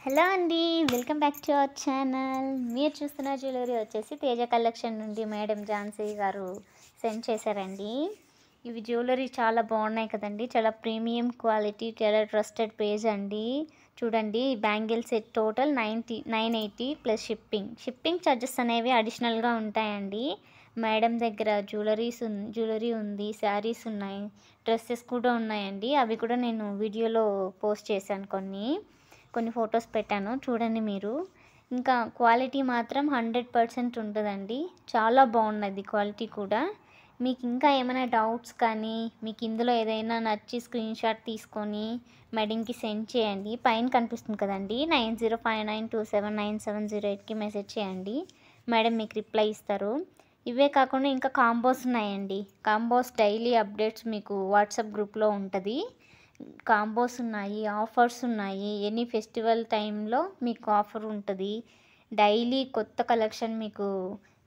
Hello అండి, welcome back to our channel. మీరు చూస్తున్న జ్యువెలరీ వచ్చేసి తేజ కలెక్షన్ నుండి మేడం ఝాన్సీ గారు సెండ్ చేశారండి. ఇవి జ్యువెలరీ చాలా బాగున్నాయి కదండి, చాలా ప్రీమియం క్వాలిటీ, చాలా ట్రస్టెడ్ పేజ్ అండి. చూడండి, bangle set total 980 plus shipping charges అనేవి అడిషనల్గా ఉంటాయండి. మేడం దగ్గర జ్యువెలరీ ఉంది, శారీస్ ఉన్నాయి, డ్రెస్సెస్ కూడా ఉన్నాయండి. అవి కూడా నేను వీడియోలో పోస్ట్ చేశాను, కొన్ని ఫొటోస్ పెట్టాను, చూడండి మీరు. ఇంకా క్వాలిటీ మాత్రం 100% ఉంటుందండి. చాలా బాగున్నది క్వాలిటీ కూడా. మీకు ఇంకా ఏమైనా డౌట్స్ కానీ, మీకు ఇందులో ఏదైనా నచ్చి స్క్రీన్ షాట్ తీసుకొని మేడంకి సెండ్ చేయండి. పైన కనిపిస్తుంది కదండి, 9059279708కి మెసేజ్ చేయండి. మేడం మీకు రిప్లై ఇస్తారు. ఇవే కాకుండా ఇంకా కాంబోస్ ఉన్నాయండి. కాంబోస్ డైలీ అప్డేట్స్ మీకు వాట్సాప్ గ్రూప్లో ఉంటుంది. కాంబోస్ ఉన్నాయి, ఆఫర్స్ ఉన్నాయి. ఎనీ ఫెస్టివల్ టైంలో మీకు ఆఫర్ ఉంటుంది. డైలీ కొత్త కలెక్షన్ మీకు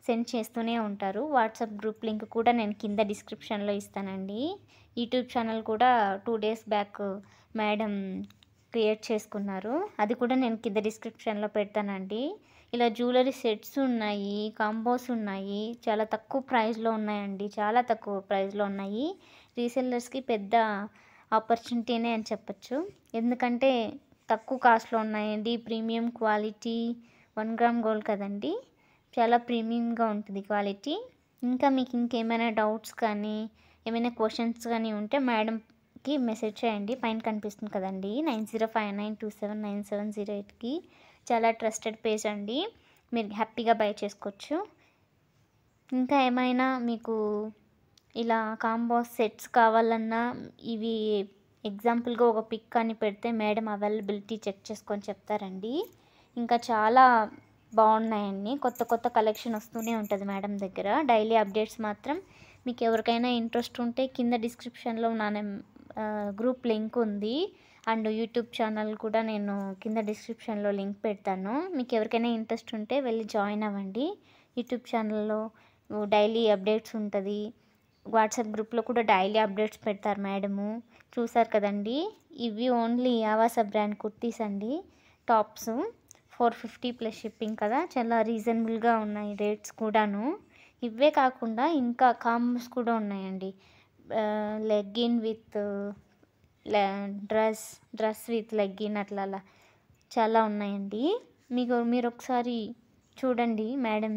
సెండ్ చేస్తూనే ఉంటారు. వాట్సాప్ గ్రూప్ లింక్ కూడా నేను కింద డిస్క్రిప్షన్లో ఇస్తానండి. యూట్యూబ్ ఛానల్ కూడా 2 days బ్యాక్ మేడం క్రియేట్ చేసుకున్నారు, అది కూడా నేను కింద డిస్క్రిప్షన్లో పెడతానండి. ఇలా జ్యువెలరీ సెట్స్ ఉన్నాయి, కాంబోస్ ఉన్నాయి, చాలా తక్కువ ప్రైస్లో ఉన్నాయండి, చాలా తక్కువ ప్రైస్లో ఉన్నాయి. రీసెల్లర్స్కి పెద్ద ఆపర్చునిటీనే అని చెప్పచ్చు. ఎందుకంటే తక్కువ కాస్ట్లో ఉన్నాయండి, ప్రీమియం క్వాలిటీ, 1 గ్రామ్ గోల్డ్ కదండి, చాలా ప్రీమియంగా ఉంటుంది క్వాలిటీ. ఇంకా మీకు ఇంకేమైనా డౌట్స్ కానీ, ఏమైనా క్వశ్చన్స్ కానీ ఉంటే మేడంకి మెసేజ్ చేయండి. పైన కనిపిస్తుంది కదండి, 9059279708కి. చాలా ట్రస్టెడ్ పేజ్ అండి, మీరు హ్యాపీగా బై చేసుకోవచ్చు. ఇంకా ఏమైనా మీకు ఇలా కాంబోస్ సెట్స్ కావాలన్నా, ఇవి ఎగ్జాంపుల్గా ఒక పిక్ అని పెడితే మేడం అవైలబిలిటీ చెక్ చేసుకొని చెప్తారండి. ఇంకా చాలా బాగున్నాయండి, కొత్త కలెక్షన్ వస్తూనే ఉంటుంది మేడం దగ్గర. డైలీ అప్డేట్స్ మాత్రం మీకు ఎవరికైనా ఇంట్రెస్ట్ ఉంటే కింద డిస్క్రిప్షన్లో నా గ్రూప్ లింక్ ఉంది, అండ్ యూట్యూబ్ ఛానల్ కూడా నేను కింద డిస్క్రిప్షన్లో లింక్ పెడతాను. మీకు ఎవరికైనా ఇంట్రెస్ట్ ఉంటే వెళ్ళి జాయిన్ అవ్వండి. యూట్యూబ్ ఛానల్లో డైలీ అప్డేట్స్ ఉంటుంది. వాట్సాప్ గ్రూప్లో కూడా డైలీ అప్డేట్స్ పెడతారు మేడము. చూసారు కదండి, ఇవి ఓన్లీ ఆవాస బ్రాండ్ కుర్తీస్ అండి. టాప్స్ 450 ప్లస్ షిప్పింగ్ కదా, చాలా రీజనబుల్గా ఉన్నాయి రేట్స్ కూడాను. ఇవే కాకుండా ఇంకా కాంబోస్ కూడా ఉన్నాయండి. Legging with dress with legging, అట్లా చాలా ఉన్నాయండి. మీరు ఒకసారి చూడండి మేడం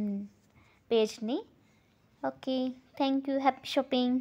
పేజ్ని. Okay, thank you, happy shopping.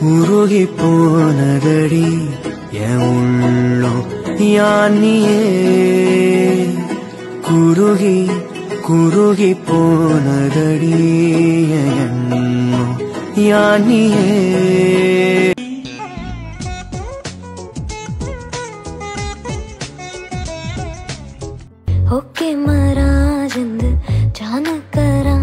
உருகி போனதடி என் உள்ளம் யானியே குருகி குறுகி போனதடி எண்ணம் யானியே ओके महाराज जान करा